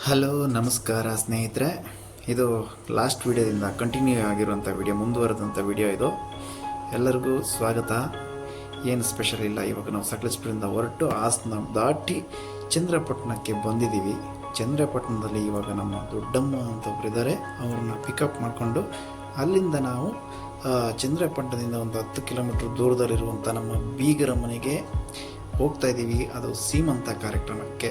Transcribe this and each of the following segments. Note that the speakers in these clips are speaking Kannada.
ಹಲೋ ನಮಸ್ಕಾರ ಸ್ನೇಹಿತರೆ, ಇದು ಲಾಸ್ಟ್ ವಿಡಿಯೋದಿಂದ ಕಂಟಿನ್ಯೂ ಆಗಿರುವಂಥ ವಿಡಿಯೋ, ಮುಂದುವರೆದಂಥ ವಿಡಿಯೋ ಇದು. ಎಲ್ಲರಿಗೂ ಸ್ವಾಗತ. ಏನು ಸ್ಪೆಷಲ್ ಇಲ್ಲ. ಇವಾಗ ನಾವು ಸಕಲೇಶಪುರದಿಂದ ಹೊರಟು ಹಾಸನ ದಾಟಿ ಚಂದ್ರಪಟ್ಟಣಕ್ಕೆ ಬಂದಿದ್ದೀವಿ. ಚಂದ್ರಪಟ್ಟಣದಲ್ಲಿ ಇವಾಗ ನಮ್ಮ ದೊಡ್ಡಮ್ಮ ಅಂತ ಒಬ್ಬರು ಇದ್ದಾರೆ, ಅವ್ರನ್ನ ಪಿಕಪ್ ಮಾಡಿಕೊಂಡು ಅಲ್ಲಿಂದ ನಾವು ಚಂದ್ರಪಟ್ಟಣದಿಂದ ಒಂದು 10 ಕಿಲೋಮೀಟ್ರ್ ದೂರದಲ್ಲಿರುವಂಥ ನಮ್ಮ ಬೀಗರ ಮನೆಗೆ ಹೋಗ್ತಾ ಇದ್ದೀವಿ. ಅದು ಸೀಮಂತ ಕಾರ್ಯಕ್ರಮಕ್ಕೆ.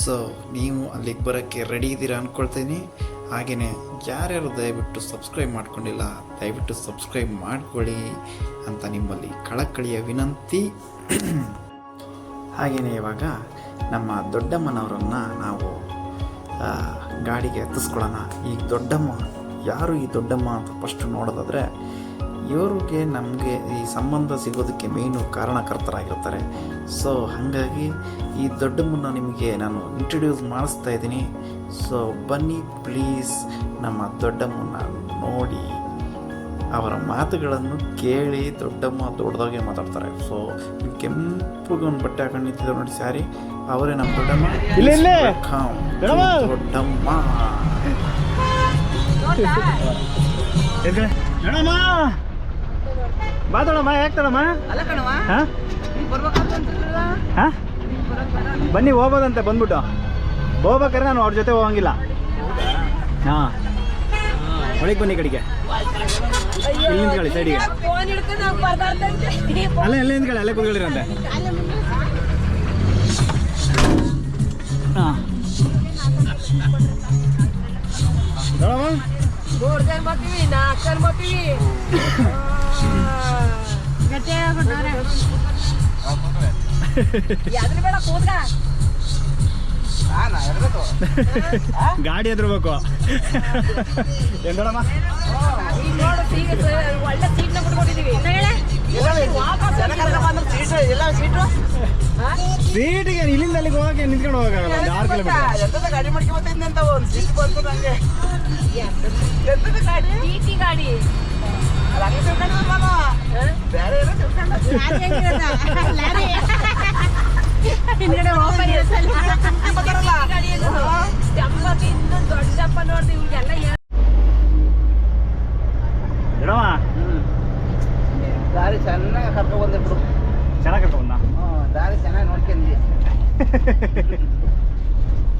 ಸೊ ನೀವು ಅಲ್ಲಿಗೆ ಬರೋಕ್ಕೆ ರೆಡಿ ಇದ್ದೀರಾ ಅಂದ್ಕೊಳ್ತೀನಿ. ಹಾಗೆಯೇ ಯಾರ್ಯಾರು ದಯವಿಟ್ಟು ಸಬ್ಸ್ಕ್ರೈಬ್ ಮಾಡ್ಕೊಂಡಿಲ್ಲ, ದಯವಿಟ್ಟು ಸಬ್ಸ್ಕ್ರೈಬ್ ಮಾಡ್ಕೊಳ್ಳಿ ಅಂತ ನಿಮ್ಮಲ್ಲಿ ಕಳಕಳಿಯ ವಿನಂತಿ. ಹಾಗೆಯೇ ಇವಾಗ ನಮ್ಮ ದೊಡ್ಡಮ್ಮನವರನ್ನು ನಾವು ಗಾಡಿಗೆ ಹತ್ತಿಸ್ಕೊಳ್ಳೋಣ. ಈ ದೊಡ್ಡಮ್ಮ ಯಾರು? ಈ ದೊಡ್ಡಮ್ಮ ಅಂತ ಫಸ್ಟ್ ನೋಡೋದಾದರೆ, ಇವ್ರಿಗೆ ನಮಗೆ ಈ ಸಂಬಂಧ ಸಿಗೋದಕ್ಕೆ ಮೇಯ್ನು ಕಾರಣಕರ್ತರಾಗಿರ್ತಾರೆ. ಸೊ ಹಾಗಾಗಿ ಈ ದೊಡ್ಡಮ್ಮನ ನಿಮಗೆ ನಾನು ಇಂಟ್ರಡ್ಯೂಸ್ ಮಾಡಿಸ್ತಾ ಇದ್ದೀನಿ. ಸೊ ಬನ್ನಿ ಪ್ಲೀಸ್, ನಮ್ಮ ದೊಡ್ಡಮ್ಮನ ನೋಡಿ, ಅವರ ಮಾತುಗಳನ್ನು ಕೇಳಿ. ದೊಡ್ಡಮ್ಮ ದೊಡ್ಡದಾಗೆ ಮಾತಾಡ್ತಾರೆ. ಸೊ ಕೆಂಪುಗೊಂದು ಬಟ್ಟೆ ಹಾಕೊಂಡು ನಿಂತಿದ್ದಾರೆ ನೋಡಿ, ಸ್ಯಾರಿ, ಅವರೇ ನಮ್ಮ ದೊಡ್ಡಮ್ಮ. ದೊಡ್ಡಮ್ಮ ಬಾದೋಳಮ್ಮ, ಯಾಕ್ತಳಮ್ಮ? ಬನ್ನಿ ಹೋಗ್ಬೋದಂತೆ. ಬಂದ್ಬಿಟ್ಟು ಹೋಗ್ಬೇಕಾದ್ರೆ ನಾನು ಅವ್ರ ಜೊತೆ ಹೋಗಂಗಿಲ್ಲ. ಹಾಂ, ಒಳಗೆ ಬನ್ನಿ, ಕಡೆಗೆ ಇಲ್ಲಿ ನಿಂತ್ಕೊಳ್ಳಿ, ಸೈಡಿಗೆ. ಅಲ್ಲೇ ನಿಂತ್ಕೊಳ್ಳಿ, ಅಲ್ಲೇ ಕೂತ್ಕೊಳ್ಳಿರಂತೆ. ಹಾಂ, ಗಾಡಿ ಎದ್ರಬೇಕು. ಎಂದೋಳಮ್ಮ, ಒಳ್ಳೆ ಸೀಟ್ನ ಬಿಟ್ಕೊಟ್ಟಿದೀವಿ. ಸೀಟಿಗೆ ಇಲ್ಲಿಂದ ಅಲ್ಲಿಗೆ ಹೋಗಕ್ಕೆ ನಿಂತ್ಕೊಂಡು ಹೋಗಕ್ಕಾಗಲ್ಲ. 6 ಕಿಲೋಮೀಟರ್ ಗಾಡಿ ಮಾಡ್ಕೊಂಬತ್ತಿಂದ ಅಂತ ಒಂದು ಸೀಟ್ ಬಂತು ನಂಗೆ. ಟಿ ಗಾಡಿ ಹಂಗೆ ತಿಳ್ಕೊಂಡ ನಾನು ಬೇರೆ ಏನೋ ತಿಳ್ಕೊಂಡ. ಹಿಂದ್ಗಡೆ ಓಪನ್ ಬರ್ತಾರಲ್ಲ ದಪ್ಪಕ್ಕೆ ಇನ್ನೊಂದು ದೊಡ್ಡ ದಪ್ಪ ನೋಡ್ದೆ ಇವ್ರಿಗೆಲ್ಲ. ದಾರಿ ಚೆನ್ನಾಗಿ ಕರ್ಕೊ ಬಂದಿಬ್ರು. ಚೆನ್ನಾಗಿ ಕರ್ಕೊಂಡ್ ಬಂದ. ದಾರಿ ಚೆನ್ನಾಗಿ ನೋಡ್ಕೊಂಡ್ವಿ.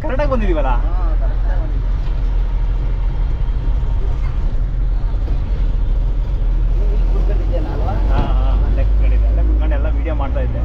ಕರೆಕ್ಟಾಗಿ ಬಂದಿದೀವಲ್ಲ. ಕರೆಕ್ಟಾಗಿ ಬಂದಿದ್ವಿ. ಇಲ್ಲಿ ಕೂತ್ಕೊಂಡಿದ್ದೇನೆ ಅಲ್ವಾ? ಹಾಂ, ಅಲ್ಲೇ ಕುತ್ಕೊಂಡಿದ್ದೆ. ಅಲ್ಲೇ ಕುತ್ಕೊಂಡು ಎಲ್ಲ ವಿಡಿಯೋ ಮಾಡ್ತಾ ಇದ್ದೆ.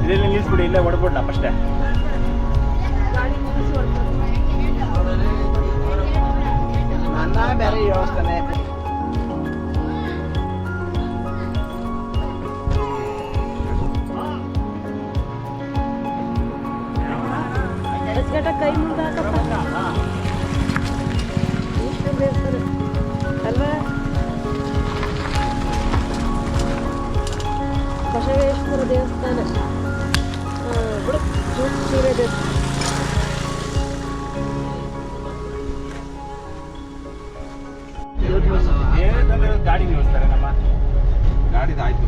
ಇದೆಲ್ಲ ನಿಲ್ಲಿಸ್ಬಿಡಿ, ಇಲ್ಲೇ ಹೊಡ್ಬಿಡ್ಲ ಫಸ್ಟೇ. ನನ್ನ ಬೇರೆ ವ್ಯವಸ್ಥೆನೆ. ಕೈ ಮುಂದಾಕಪ್ಪ ಅಲ್ವಾ? ಬಸವೇಶ್ವರ ದೇವಸ್ಥಾನ. ಗಾಡಿ ನಿಲ್ಲಿಸ್ತಾರೆ. ನಮ್ಮ ಗಾಡಿದಾಯ್ತು.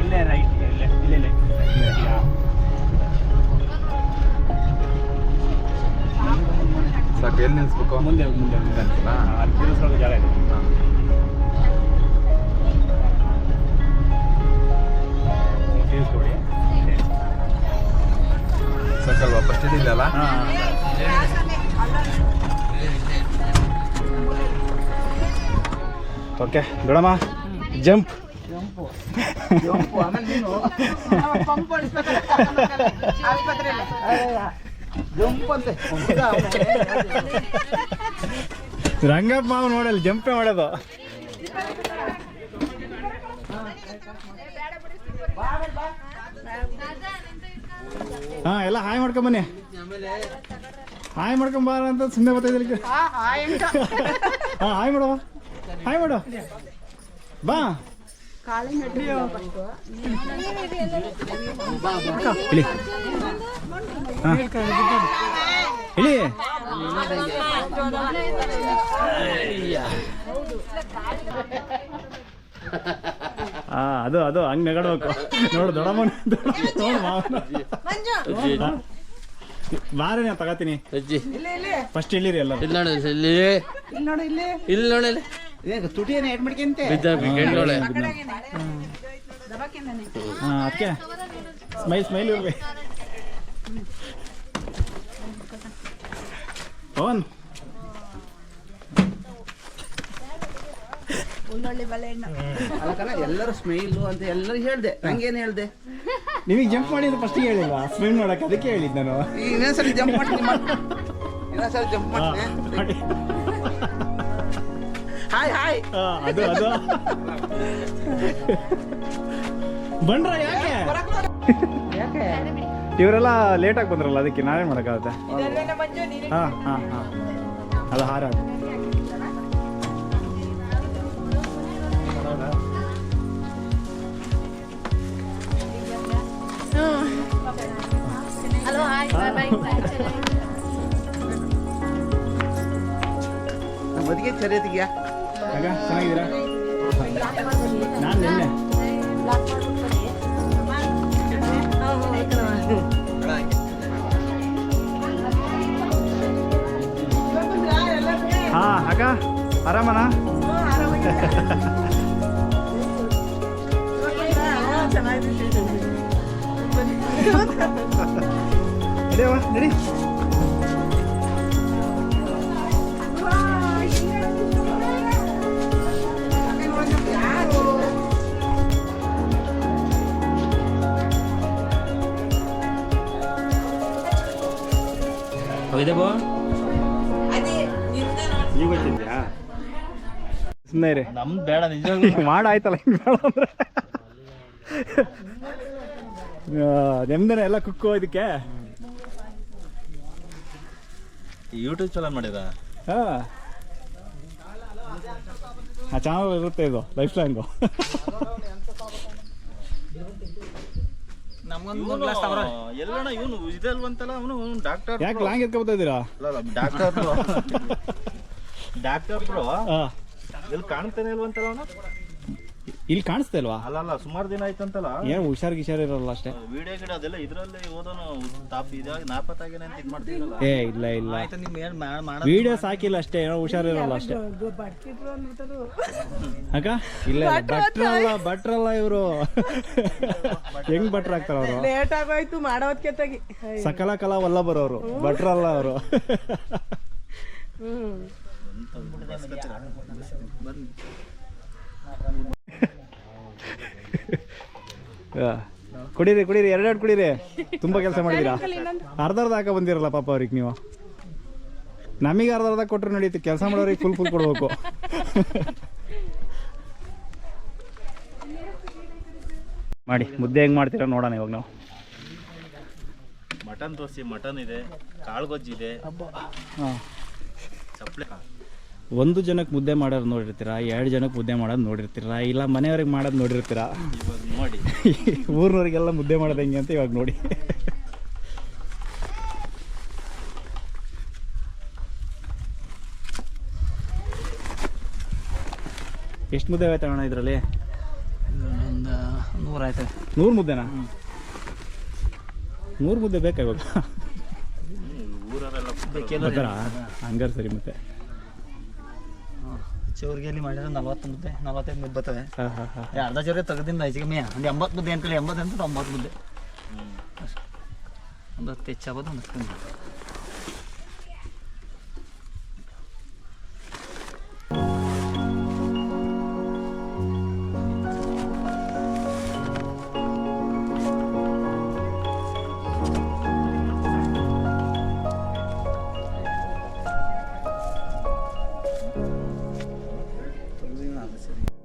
ಇಲ್ಲೇ ರೈಟ್, ಇಲ್ಲೇ ಸಾಕು. ಎಲ್ಲಿ ನಿಲ್ಲಿಸ್ಬೇಕು? ಮುಂದೆ ಅಲ್ಲಿ ತಿರುಗಿಸೋ ಜಾಗ ಇದೆ. ತಿರುಗಿಸ್ಕೊಡಿ ಸಾಕಲ್ವಾ? ಫಸ್ಟ್ ಇದಿಲ್ಲ. ಓಕೆ ದೊಡಮ್ಮ, ಜಂಪ್. ಆಮೇಲೆ ನೀನು ಪಂಪ್ ಆಸ್ಪತ್ರೆ ಜಂಪ್ ಅಂತೆ ರಂಗಪ್ಪ ಮಾವ ನೋಡಲ್ಲ ಜಂಪೇ ಮಾಡೋದು. ಹಾ ಎಲ್ಲ ಹಾಯ್ ಮಾಡ್ಕೊಂಬನ್ನಿ. ಹಾಯ್ ಮಾಡ್ಕೊಂಬಾರ ಅಂತ ಸುಮ್ಮನೆ ಬರ್ತಾಯಿದ್ರಿ. ಹಾ ಹಾಯ್ ಮಾಡವ, ಹಾಯ್ ಮಾಡು ಬಾ. ಇಳಿ ಹಾ ಇಳಿ. ಅದು ಅದು ಹಂಗ್ ನಗಡ್ಬೇಕು ನೋಡು. ದೊಡ್ಡಮ್ಮನ ನೋಡು ಮಾವನ ಬಾರಿ ನಾನು ತಗೋತೀನಿ. ಫಸ್ಟ್ ಇಲ್ಲಿರಿ ಎಲ್ಲ. ತುಟಿ ಏನು ಏಟ್ ಮಾಡ್ಕೊಂತೆ. ಹಾ ಅದಕ್ಕೆ ಸ್ಮೈಲ್ ಸ್ಮೈಲ್ ಇರ್ಬೇಕು. ಪವನ್ ಎಲ್ಲರೂ ಸ್ಮೈಲು ಅಂತ ಎಲ್ಲರೂ ಹೇಳ್ದೆ. ನಂಗೇನು ಹೇಳ್ದೆ? ನಿಮಗೆ ಜಂಪ್ ಮಾಡಿ ಅಂತ ಫಸ್ಟಿಗೆ ಹೇಳಿಲ್ಲ, ಸ್ಮೈಲ್ ಮಾಡಕ್ಕೆ. ಅದಕ್ಕೆ ಹೇಳಿದ್ದು ನಾನು. ಇನ್ನೊಂದ್ಸರಿ ಜಂಪ್ ಮಾಡ್ತೀನಿ, ಇನ್ನೊಂದ್ಸರಿ ಜಂಪ್ ಮಾಡ್ತೀನಿ. Hi hi. ಅದು ಅದು ಬಂದ್ರ ಯಾಕೆ ಇವರೆಲ್ಲ ಲೇಟಾಗಿ ಬಂದ್ರಲ್ಲ, ಅದಕ್ಕೆ ನಾವೇನು ಮಾಡೋಕ್ಕಾಗುತ್ತೆ. ಹಾಂ ಹಾಂ ಹಾಂ ಅದು ಹಾರ. ಹಲೋ ಹಾಯ್ ಬಾಯ್ ಬಾಯ್. ಮದಿಗೆ ಚರಿಯತಿಗ್ಯಾ ಆಗ ಚೆನ್ನಾಗಿದ್ದೀರಾ? ನಾನು ನಿನ್ನೆ ಹಾ ಅಕ್ಕ ಆರಾಮನಾ? ನಡಿಯವ್ವ ನಡಿ. ಹೋಗಿದೆ ಬೋ ಈಗ ಗೊತ್ತಿದ್ಯಾ? ಸುಮ್ಮನೆ ರೀ, ನಮ್ದು ಬೇಡ ನಿಜ ಮಾಡಾಯ್ತಲ್ಲ ಹಿಂಗೆ ಬೇಡ ಅಂದ್ರೆ. ನೆಮ್ಮದಿನ ಎಲ್ಲ ಕುಕ್ಕು ಇದಕ್ಕೆ. ಯೂಟ್ಯೂಬ್ ಚಾನಲ್ ಮಾಡಿದ. ಹಾಂ ಆ ಚಾನಲ್ ಇರುತ್ತೆ, ಇದು ಲೈಫ್ ಸ್ಟೈಲ್ಗು. ಎಲ್ಲಣ್ಣ ಇವನು ಇದಲ್ವಂತಲ್ಲ, ಅವನು ಡಾಕ್ಟರ್. ಯಾಕೆ ಲಾಂಗ್ ಎತ್ಕೊಳ್ತಾ ಇದ್ದೀರಾ? Doctor doctor bro. ಹಾಂ ಎಲ್ಲಿ ಕಾಣ್ತಾನೆ ಇಲ್ವಂತಲ್ಲ ಅವನು. ಇಲ್ಲಿ ಕಾಣಿಸ್ತಾ ಇಲ್ವಾ? ಅಲ್ಲ ಸುಮಾರು ದಿನ ಆಯ್ತಂತಲ್ಲ. ಏನು ಹುಷಾರ್ ಇರಲ್ಲ ಅಷ್ಟೇ. ವಿಡಿಯೋ ಗಿಡ ಅದೆಲ್ಲ ಇದ್ರಲ್ಲಿ ಓದೋನು ತಾಪ್ ಇದಾಗ ನಾಪತ್ತಾಗೇನೆ ಅಂತ ಇದು ಮಾಡ್ತಿರಲ್ಲ. ಏ ಇಲ್ಲ ಇಲ್ಲ, ವಿಡಿಯೋಸ್ ಹಾಕಿಲ್ಲ ಅಷ್ಟೇ, ಏನೋ ಹುಷಾರಿರಲ್ಲ ಅಷ್ಟೇ. ಅಕ್ಕ ಇಲ್ಲ ಭಟ್ರಲ್ಲ ಇವರು. ಹೆಂಗ್ ಭಟ್ರ ಆಗ್ತಾರ ಅವರು? ಲೇಟ್ ಆಗೋಯ್ತು ಮಾಡೋದ್ಕೆ ತೆಗಿ. ಸಕಲ ಕಲಾ ವಲ್ಲಭರು ಅವರು, ಭಟ್ರಲ್ಲ ಅವರು. ಕುಡೀರಿ ಕುಡೀರಿ, ಎರಡೆರಡು ಕುಡೀರಿ. ತುಂಬ ಕೆಲಸ ಮಾಡಿದ್ದೀರಾ. ಅರ್ಧ ಹಾಕ ಬಂದಿರಲ್ಲ ಪಾಪ ಅವ್ರಿಗೆ ನೀವು. ನಮಗೆ ಅರ್ಧ ಕೊಟ್ಟರೆ ನಡೀತು, ಕೆಲಸ ಮಾಡೋರಿಗೆ ಫುಲ್ ಕೊಡ್ಬೇಕು. ಮಾಡಿ ಮುದ್ದೆ ಹೆಂಗೆ ಮಾಡ್ತೀರಾ ನೋಡೋಣ ಇವಾಗ ನಾವು. ಮಟನ್ ದೋಸೆ, ಮಟನ್ ಇದೆ, ಕಾಳುಗೊಜ್ಜಿದೆ. ಹಾಂ, ಚಪ್ಪಲೆ. ಒಂದು ಜನಕ್ಕೆ ಮುದ್ದೆ ಮಾಡೋದು ನೋಡಿರ್ತೀರಾ, 2 ಜನಕ್ಕೆ ಮುದ್ದೆ ಮಾಡೋದು ನೋಡಿರ್ತೀರಾ, ಇಲ್ಲ ಮನೆಯವ್ರಿಗೆ ಮಾಡೋದು ನೋಡಿರ್ತೀರಾ. ಇವಾಗ ನೋಡಿ ಊರಿನವ್ರಿಗೆಲ್ಲ ಮುದ್ದೆ ಮಾಡೋದು ಹೆಂಗೆ ಅಂತ ಇವಾಗ ನೋಡಿ. ಎಷ್ಟು ಮುದ್ದೆ ಆಯ್ತು ಅಣ್ಣ ಇದರಲ್ಲಿ? 100 ಆಯ್ತು. 100 ಮುದ್ದೆನಾ? 100 ಮುದ್ದೆ ಬೇಕಾ ಇವಾಗ? ಊರರೆಲ್ಲ ಹಂಗಾರೆ ಸರಿ. ಮತ್ತೆ ಚೌರ್ಗೆಲ್ಲಿ ಮಾಡಿದ್ರೆ 40 ಮುದ್ದೆ 45 ಮುದ್ದೆ ಬರ್ತವೆ. ಹಾಂ ಹಾಂ ಹಾಂ. ಅರ್ಧ ಚೌರ್ಗೆ ತೆಗೆದಿಂದ ಆಚೆಗೆ ಮೇ ಒಂದು 80 ಮುದ್ದೆ ಅಂತೇಳಿ 80 ಅಂತ 90 ಮುದ್ದೆ. ಒಂದು 10 ಹೆಚ್ಚಾಗೋದು, ಒಂದು ಕಮ್ಮಿ. ಸರಿ